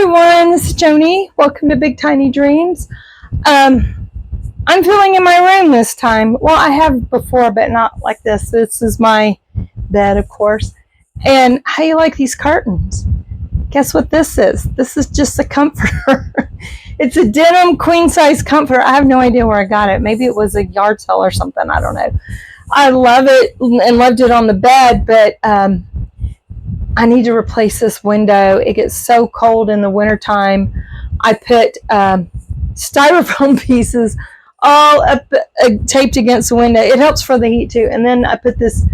everyone, this is Joni. Welcome to Big Tiny Dreams. I'm filling in my room this time. Well, I have before, but not like this. This is my bed, of course. And how you like these curtains? Guess what this is? This is just a comforter. It's a denim queen size comforter. I have no idea where I got it. Maybe it was a yard sale or something. I don't know. I love it and loved it on the bed, but I need to replace this window. It gets so cold in the wintertime. I put styrofoam pieces all up, taped against the window. It helps for the heat too. And then I put this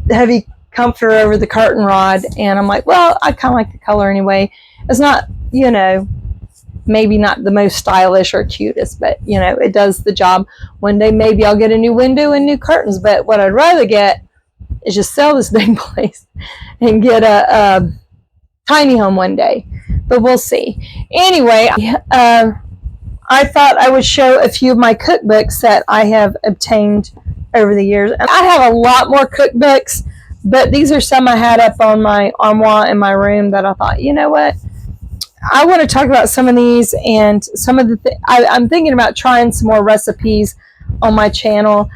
heavy comforter over the curtain rod, and I'm like, well, I kind of like the color anyway. It's not, maybe not the most stylish or cutest, but it does the job. One day maybe I'll get a new window and new curtains, but what I'd rather get is just sell this dang place and get a tiny home one day, but we'll see. Anyway, I thought I would show a few of my cookbooks that I have obtained over the years. And I have a lot more cookbooks, but these are some I had up on my armoire in my room that I thought, you know what, I want to talk about some of these and some of the I'm thinking about trying some more recipes on my channel.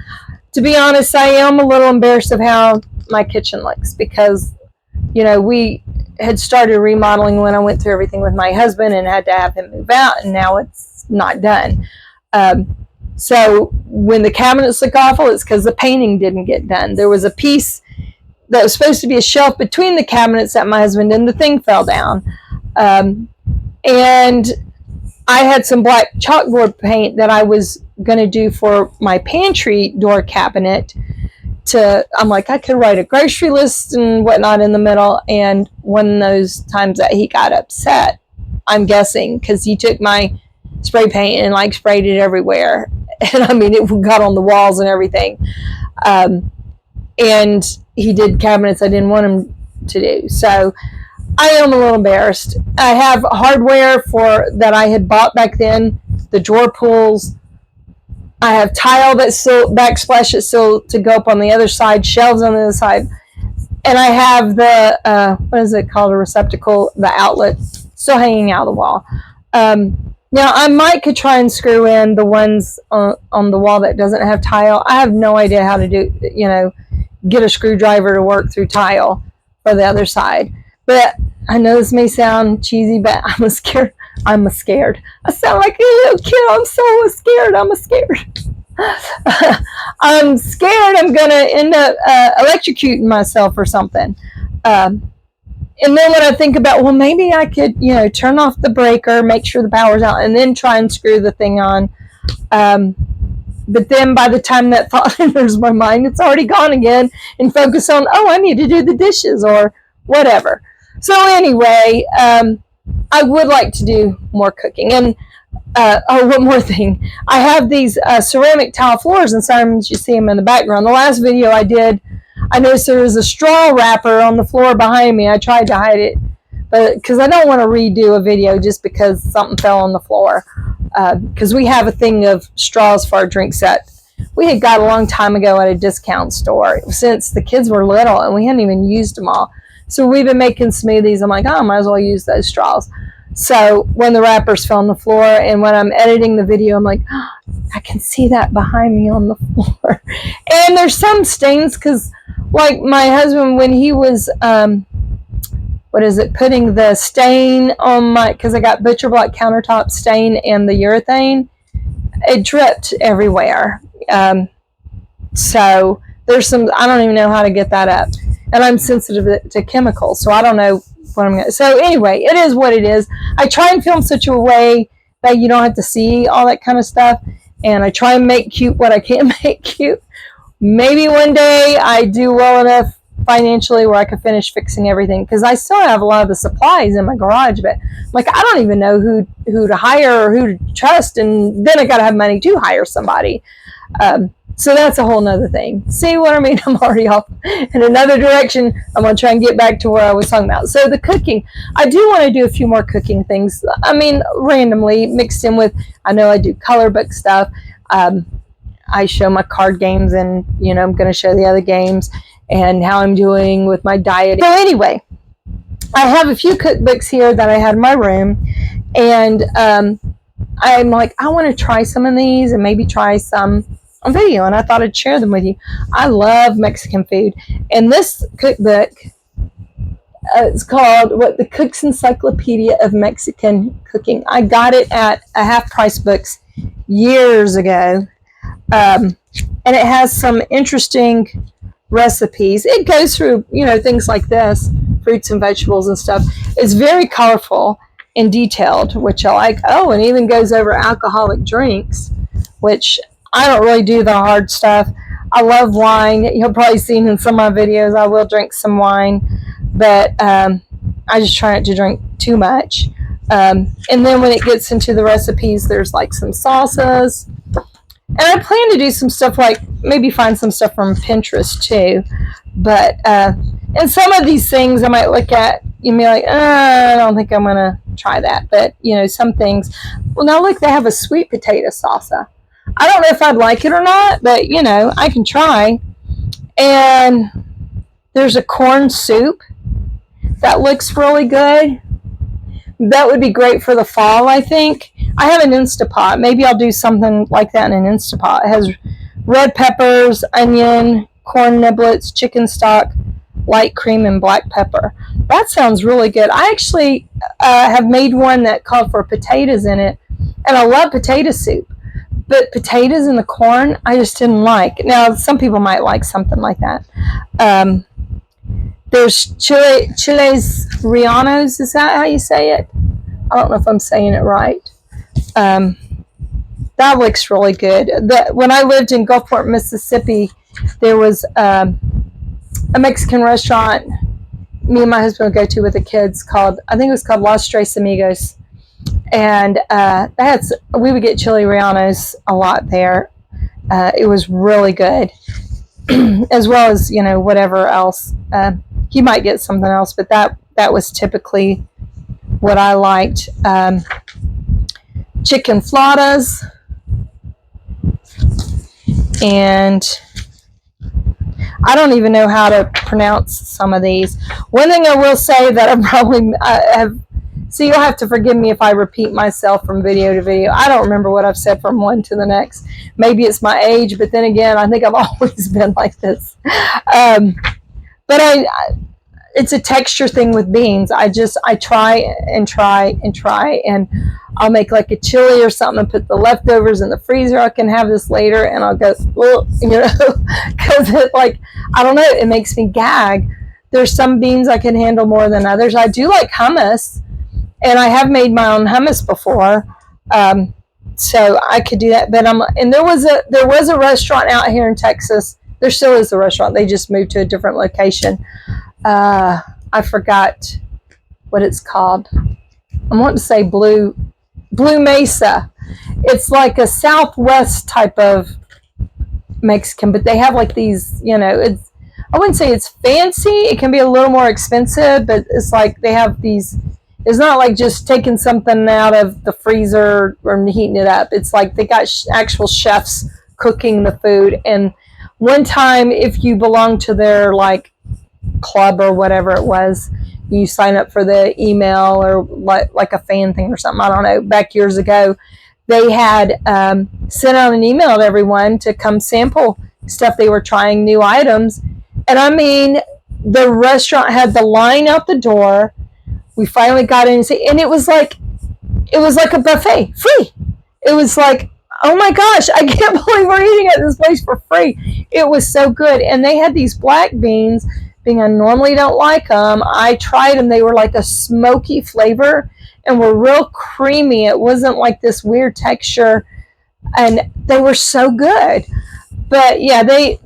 To be honest, I am a little embarrassed of how my kitchen looks because, we had started remodeling when I went through everything with my husband and had to have him move out, and now it's not done. So when the cabinets look awful, it's because the painting didn't get done. There was a piece that was supposed to be a shelf between the cabinets that my husband did, and the thing fell down. And I had some black chalkboard paint that I was going to do for my pantry door cabinet. I'm like, I could write a grocery list and whatnot in the middle. And one of those times that he got upset, I'm guessing, because he took my spray paint and sprayed it everywhere. And I mean, it got on the walls and everything. And he did cabinets I didn't want him to do. So I am a little embarrassed. I have hardware that I had bought back then, the drawer pulls. I have tile that's still backsplash, that's still to go up on the other side, shelves on the other side. And I have the, what is it called, a receptacle, the outlet, still hanging out of the wall. Now, I could try and screw in the ones on the wall that doesn't have tile. I have no idea how to do, get a screwdriver to work through tile for the other side. But I know this may sound cheesy, but I'm scared. I sound like a little kid. I'm so scared. I'm scared. I'm scared I'm going to end up electrocuting myself or something. And then when I think about, well, maybe I could, turn off the breaker, make sure the power's out, and then try and screw the thing on. But then by the time that thought enters my mind, it's already gone again, and focus on, I need to do the dishes or whatever. So anyway, I would like to do more cooking. And one more thing. I have these ceramic tile floors, and sometimes you see them in the background. The last video I did, I noticed there was a straw wrapper on the floor behind me. I tried to hide it, but because I don't want to redo a video just because something fell on the floor. Because we have a thing of straws for our drink set. We had got a long time ago at a discount store since the kids were little, and we hadn't even used them all. So we've been making smoothies. I'm like, I might as well use those straws. So when the wrappers fell on the floor, and when I'm editing the video, I'm like, I can see that behind me on the floor. And there's some stains because, my husband, when he was, putting the stain on because I got butcher block countertop stain and the urethane, it dripped everywhere. So there's some, I don't even know how to get that up. And I'm sensitive to chemicals, so I don't know what I'm going to. So anyway, it is what it is. I try and film such a way that you don't have to see all that kind of stuff. And I try and make cute what I can't make cute. Maybe one day I do well enough financially where I can finish fixing everything. Because I still have a lot of the supplies in my garage. But I don't even know who to hire or who to trust. And then I got to have money to hire somebody. So that's a whole nother thing. See what I mean? I'm already off in another direction. I'm going to try and get back to where I was talking about. So the cooking, I do want to do a few more cooking things. I mean, randomly mixed in with, I know I do color book stuff. I show my card games, and, I'm going to show the other games and how I'm doing with my diet. So anyway, I have a few cookbooks here that I had in my room, and I'm like, I want to try some of these and maybe try some on video, and I thought I'd share them with you. I love Mexican food, and this cookbook, it's called the Cook's Encyclopedia of Mexican Cooking. I got it at a Half Price Books years ago, and it has some interesting recipes. It goes through, things like this, fruits and vegetables and stuff. It's very colorful and detailed, which I like. Oh, and even goes over alcoholic drinks, which I don't really do the hard stuff. I love wine. You'll probably seen in some of my videos, I will drink some wine, but I just try not to drink too much. And then when it gets into the recipes, there's like some salsas. And I plan to do some stuff, like maybe find some stuff from Pinterest too. But and some of these things I might look at, you may be like, I don't think I'm going to try that. But, some things. Well, now look, they have a sweet potato salsa. I don't know if I'd like it or not, but, I can try. And there's a corn soup that looks really good. That would be great for the fall, I think. I have an Instapot. Maybe I'll do something like that in an Instapot. It has red peppers, onion, corn niblets, chicken stock, light cream, and black pepper. That sounds really good. I actually have made one that called for potatoes in it, and I love potato soup. But potatoes and the corn, I just didn't like. Now, some people might like something like that. There's chiles rellenos. Is that how you say it? I don't know if I'm saying it right. That looks really good. When I lived in Gulfport, Mississippi, there was a Mexican restaurant me and my husband would go to with the kids called, I think it was called Los Tres Amigos. And we would get chili rellenos a lot there. It was really good. As well as, whatever else. You might get something else, but that was typically what I liked. Chicken flautas. And I don't even know how to pronounce some of these. One thing I will say that so you'll have to forgive me if I repeat myself from video to video. I don't remember what I've said from one to the next. Maybe it's my age, but then again, I think I've always been like this. But it's a texture thing with beans. I try and try and try, and I'll make like a chili or something and put the leftovers in the freezer. I can have this later, and I'll go, well, because I don't know, it makes me gag. There's some beans I can handle more than others. I do like hummus, and I have made my own hummus before, so I could do that. But there was a restaurant out here in Texas. There still is a restaurant. They just moved to a different location. I forgot what it's called. I want to say Blue Mesa. It's like a Southwest type of Mexican, but they have like these, I wouldn't say it's fancy. It can be a little more expensive, but it's like they have these, it's not like just taking something out of the freezer or heating it up. It's like they got actual chefs cooking the food. And one time, if you belong to their like club or whatever it was, you sign up for the email or like a fan thing or something. I don't know. Back years ago, they had sent out an email to everyone to come sample stuff. They were trying new items. And I mean, the restaurant had the line out the door. We finally got in and it was like a buffet, free. It was like, oh my gosh, I can't believe we're eating at this place for free. It was so good. And they had these black beans. Being I normally don't like them, I tried them. They were like a smoky flavor and were real creamy. It wasn't like this weird texture, and they were so good. But yeah, they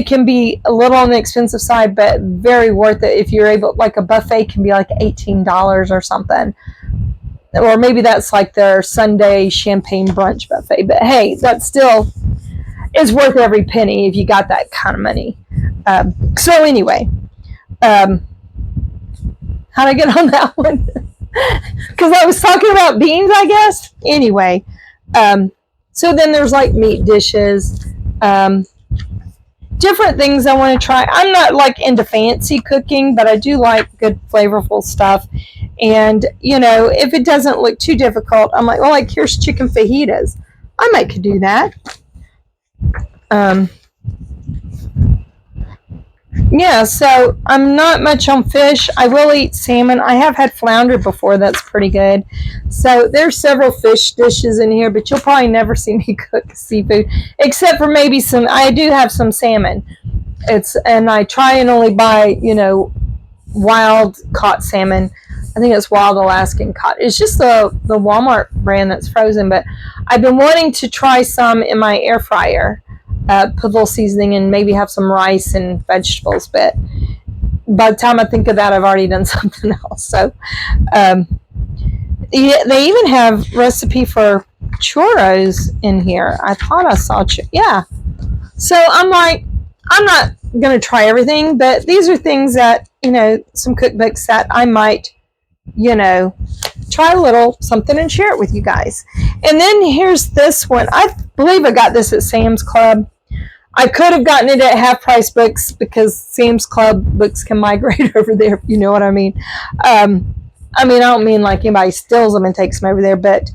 can be a little on the expensive side, but very worth it if you're able. Like a buffet can be like $18 or something, or maybe that's like their Sunday champagne brunch buffet. But hey, that still is worth every penny if you got that kind of money. So anyway, how'd I get on that one? Because I was talking about beans, I guess. Anyway, so then there's like meat dishes. different things I want to try. I'm not like into fancy cooking, but I do like good flavorful stuff. And if it doesn't look too difficult, I'm like, well, like here's chicken fajitas. I might could do that. Yeah, so I'm not much on fish. I will eat salmon. I have had flounder before. That's pretty good. So there's several fish dishes in here, but you'll probably never see me cook seafood, except for maybe some. I do have some salmon. And I try and only buy, wild caught salmon. I think it's wild Alaskan cod. It's just the Walmart brand that's frozen, but I've been wanting to try some in my air fryer. Put a little seasoning and maybe have some rice and vegetables, but by the time I think of that, I've already done something else. So they even have recipe for churros in here. I thought I saw yeah. So I'm like, I'm not going to try everything, but these are things that, some cookbooks that I might, try a little something and share it with you guys. And then here's this one. I believe I got this at Sam's Club. I could have gotten it at Half Price Books because Sam's Club books can migrate over there, if you know what I mean. I don't mean like anybody steals them and takes them over there, but,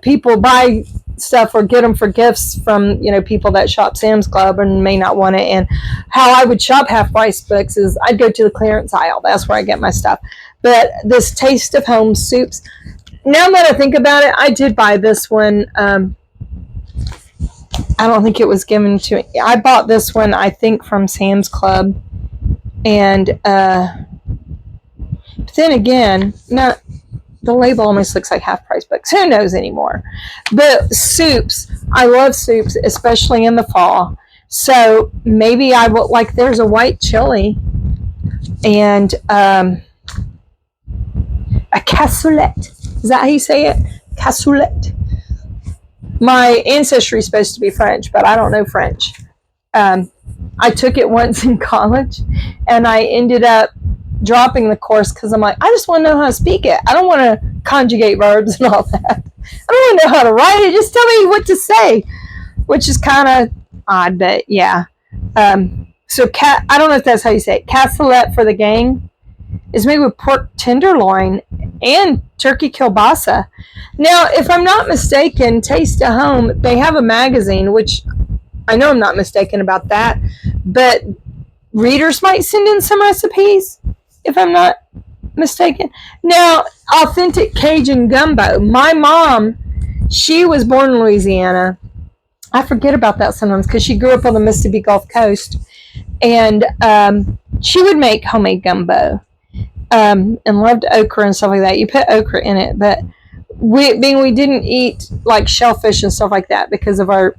people buy stuff or get them for gifts from, people that shop Sam's Club and may not want it. And how I would shop Half Price Books is I'd go to the clearance aisle. That's where I get my stuff. But this Taste of Home soups, now that I think about it, I did buy this one. I don't think it was given to me. I bought this one, I think, from Sam's Club. And but then again, the label almost looks like Half Price Books. Who knows anymore? But soups, I love soups, especially in the fall. So maybe I will, like, there's a white chili and a cassoulet. Is that how you say it? Cassoulet. My ancestry is supposed to be French, but I don't know French. I took it once in college, and I ended up dropping the course because I'm like, I just want to know how to speak it. I don't want to conjugate verbs and all that. I don't want to know how to write it. Just tell me what to say, which is kind of odd, but yeah. So I don't know if that's how you say it. Cassoulet for the gang is made with pork tenderloin and turkey kielbasa. Now, if I'm not mistaken, Taste of Home, they have a magazine, which I know I'm not mistaken about that, but readers might send in some recipes, if I'm not mistaken. Now, authentic Cajun gumbo. My mom, she was born in Louisiana. I forget about that sometimes because she grew up on the Mississippi Gulf Coast, and she would make homemade gumbo. And loved okra and stuff like that. You put okra in it, but we didn't eat like shellfish and stuff like that because of our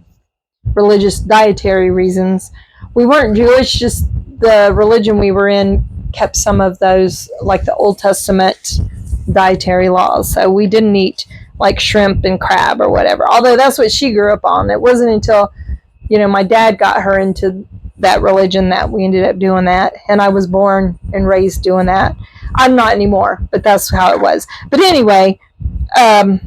religious dietary reasons. We weren't Jewish, just the religion we were in kept some of those, like the Old Testament dietary laws. So we didn't eat like shrimp and crab or whatever, although that's what she grew up on. It wasn't until, my dad got her into that religion that we ended up doing that, and I was born and raised doing that. I'm not anymore, but that's how it was. But anyway, yeah,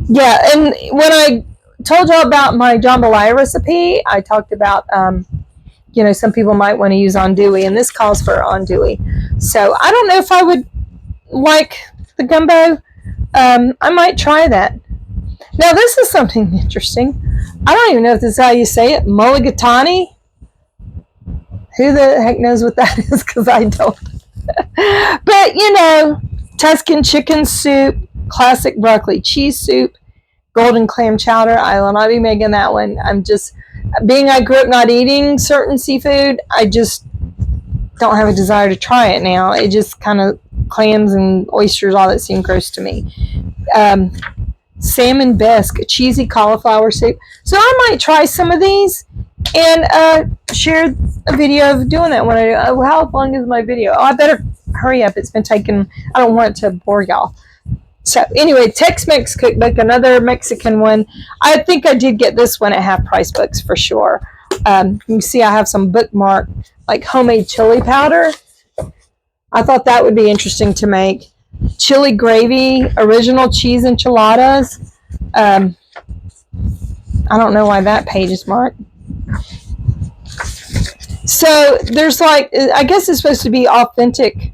and when I told y'all about my jambalaya recipe, I talked about, some people might want to use andouille, and this calls for andouille. So I don't know if I would like the gumbo. I might try that. Now, this is something interesting. I don't even know if this is how you say it. Mulligatawny? Who the heck knows what that is, because I don't. But, Tuscan chicken soup, classic broccoli cheese soup, golden clam chowder. I will not be making that one. I'm just, I grew up not eating certain seafood, I just don't have a desire to try it now. It just kind of, clams and oysters, all that seem gross to me. Salmon bisque, cheesy cauliflower soup. So I might try some of these and share a video of doing that when I do. Oh, how long is my video? Oh, I better hurry up. It's been taking, I don't want it to bore y'all. So anyway, Tex-Mex cookbook, another Mexican one. I think I did get this one at Half Price Books for sure. You can see I have some bookmark, like homemade chili powder. I thought that would be interesting to make. Chili gravy, original cheese enchiladas. I don't know why that page is marked. So there's like, I guess it's supposed to be authentic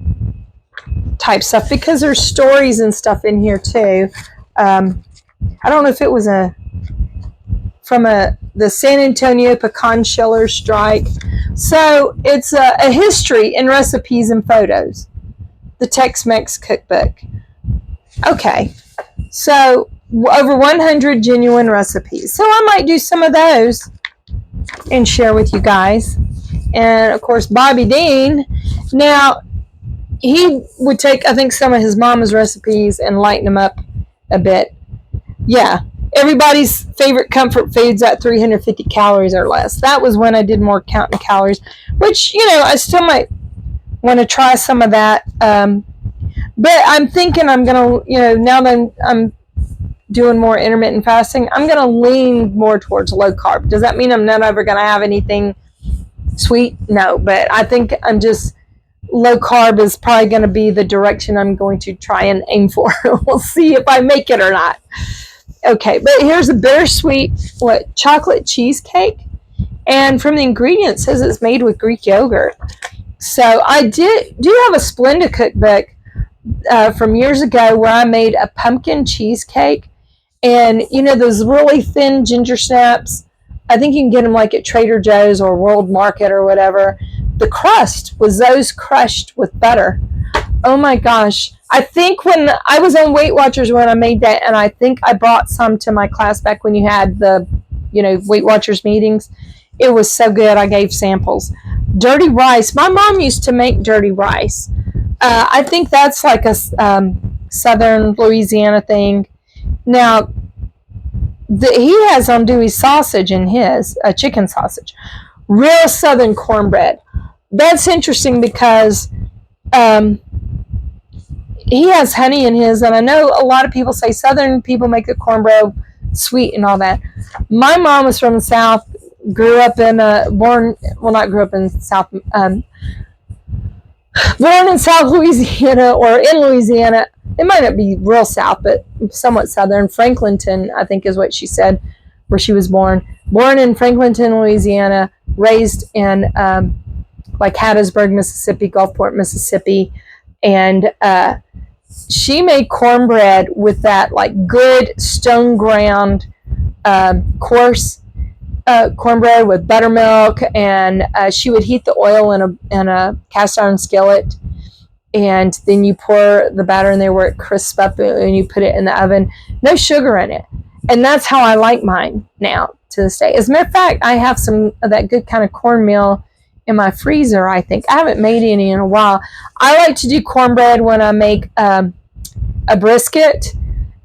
type stuff because there's stories and stuff in here too. I don't know if it was from the San Antonio pecan shiller strike. So it's a history in recipes and photos. The Tex-Mex cookbook. Okay, so over 100 genuine recipes. So I might do some of those and share with you guys. And of course, Bobby Dean. Now, he would take, I think, some of his mama's recipes and lighten them up a bit. Yeah, everybody's favorite comfort foods at 350 calories or less. That was when I did more counting calories, which, I still might want to try some of that. But I'm thinking I'm going to, now that I'm doing more intermittent fasting, I'm going to lean more towards low carb. Does that mean I'm not ever going to have anything sweet? No, but I think I'm just, low carb is probably going to be the direction I'm going to try and aim for. We'll see if I make it or not. Okay, but here's a bittersweet chocolate cheesecake. And from the ingredients, it says it's made with Greek yogurt. So I do have a Splenda cookbook from years ago where I made a pumpkin cheesecake. And, those really thin ginger snaps, I think you can get them like at Trader Joe's or World Market or whatever. The crust was those crushed with butter. Oh my gosh. I think when I was on Weight Watchers when I made that, and I think I brought some to my class back when you had the, Weight Watchers meetings. It was so good. I gave samples. Dirty rice. My mom used to make dirty rice. I think that's like a southern Louisiana thing. Now, he has andouille sausage in his, chicken sausage. Real southern cornbread. That's interesting because he has honey in his, and I know a lot of people say southern people make the cornbread sweet and all that. My mom was from the South, born in South Louisiana, or in Louisiana. It might not be real South, but somewhat Southern. Franklinton, I think is what she said, where she was born. Born in Franklinton, Louisiana, raised in like Hattiesburg, Mississippi, Gulfport, Mississippi. And she made cornbread with that like good stone ground coarse cornbread with buttermilk, and she would heat the oil in a cast iron skillet, and then you pour the batter in there where it crisps up, and you put it in the oven. No sugar in it. And that's how I like mine now to this day. As a matter of fact, I have some of that good kind of cornmeal in my freezer, I think. I haven't made any in a while. I like to do cornbread when I make a brisket,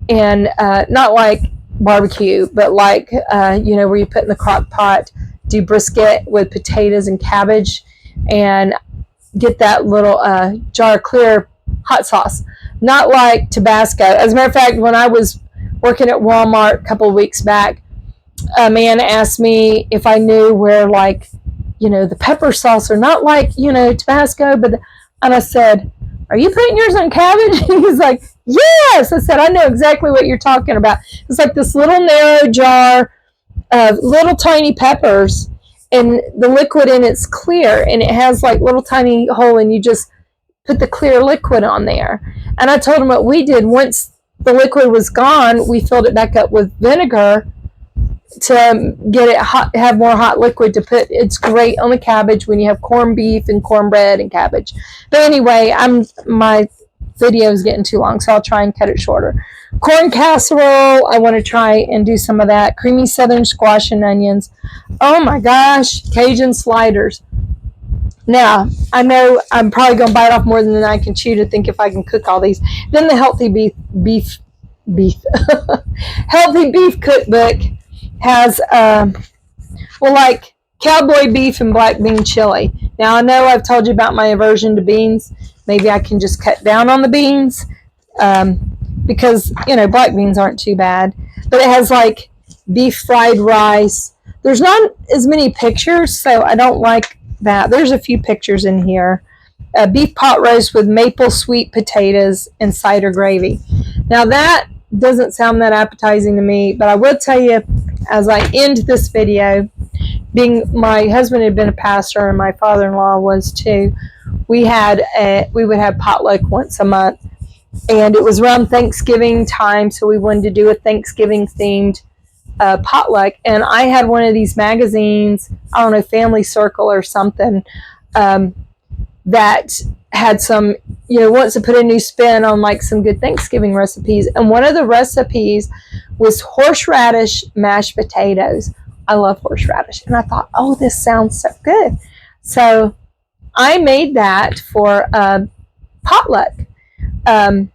and not like barbecue, but like, where you put in the crock pot, do brisket with potatoes and cabbage, and get that little jar of clear hot sauce. Not like Tabasco. As a matter of fact, when I was working at Walmart a couple of weeks back, a man asked me if I knew where, like, the pepper sauce are not like, Tabasco, and I said, "Are you putting yours on cabbage?" And he's like, "Yes." I said, "I know exactly what you're talking about." It's like this little narrow jar of little tiny peppers, and the liquid in it's clear, and it has like little tiny hole, and you just put the clear liquid on there. And I told him what we did. Once the liquid was gone, we filled it back up with vinegar to get it hot, have more hot liquid to put. It's great on the cabbage when you have corned beef and cornbread and cabbage. But anyway, my video is getting too long, so I'll try and cut it shorter. Corn casserole, I want to try and do some of that. Creamy southern squash and onions. Oh my gosh, Cajun sliders. Now, I know I'm probably going to bite off more than I can chew to think if I can cook all these. Then the healthy beef healthy beef cookbook has like cowboy beef and black bean chili. Now, I know I've told you about my aversion to beans. Maybe I can just cut down on the beans, because black beans aren't too bad. But it has like beef fried rice. There's not as many pictures, so I don't like that. There's a few pictures in here. Beef pot roast with maple sweet potatoes and cider gravy. Now that doesn't sound that appetizing to me, but I will tell you as I end this video, being my husband had been a pastor and my father-in-law was too, we would have potluck once a month, and it was around Thanksgiving time, so we wanted to do a Thanksgiving themed potluck. And I had one of these magazines, I don't know, Family Circle or something, that had some, wants to put a new spin on like some good Thanksgiving recipes. And one of the recipes was horseradish mashed potatoes. I love horseradish. And I thought, oh, this sounds so good. So I made that for potluck. And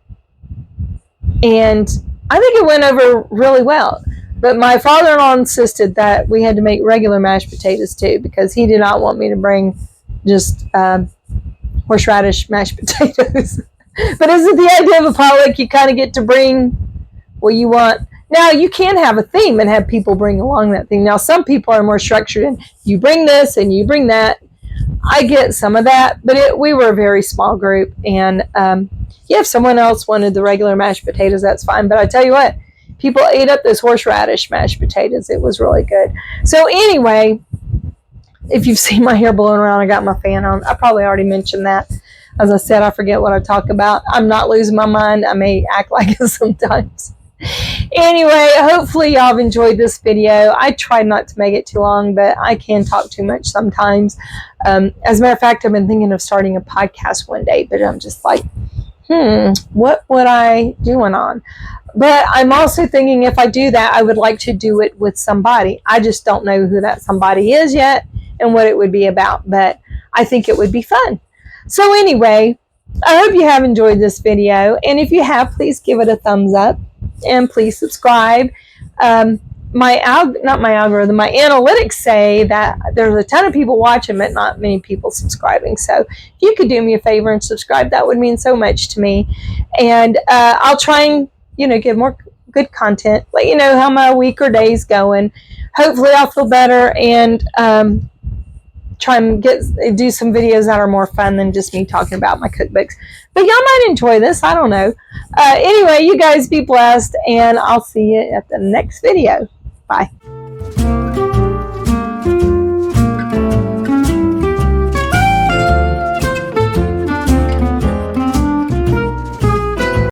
I think it went over really well. But my father-in-law insisted that we had to make regular mashed potatoes too, because he did not want me to bring just horseradish mashed potatoes. But isn't the idea of a potluck, you kind of get to bring what you want? Now, you can have a theme and have people bring along that theme. Now, some people are more structured and you bring this and you bring that. I get some of that, but we were a very small group. And if someone else wanted the regular mashed potatoes, that's fine. But I tell you what, people ate up those horseradish mashed potatoes. It was really good. So anyway, if you've seen my hair blowing around, I got my fan on. I probably already mentioned that. As I said, I forget what I talk about. I'm not losing my mind. I may act like it sometimes. Anyway, hopefully y'all have enjoyed this video. I tried not to make it too long, but I can talk too much sometimes. As a matter of fact, I've been thinking of starting a podcast one day, but I'm just like, what would I doing on? But I'm also thinking if I do that, I would like to do it with somebody. I just don't know who that somebody is yet and what it would be about, but I think it would be fun. So anyway, I hope you have enjoyed this video, and if you have, please give it a thumbs up and please subscribe. My analytics say that there's a ton of people watching, but not many people subscribing. So if you could do me a favor and subscribe, that would mean so much to me. And I'll try and give more good content, let you know how my week or day's going. Hopefully I'll feel better and try and do some videos that are more fun than just me talking about my cookbooks. But y'all might enjoy this. I don't know. Anyway, you guys be blessed, and I'll see you at the next video. Bye.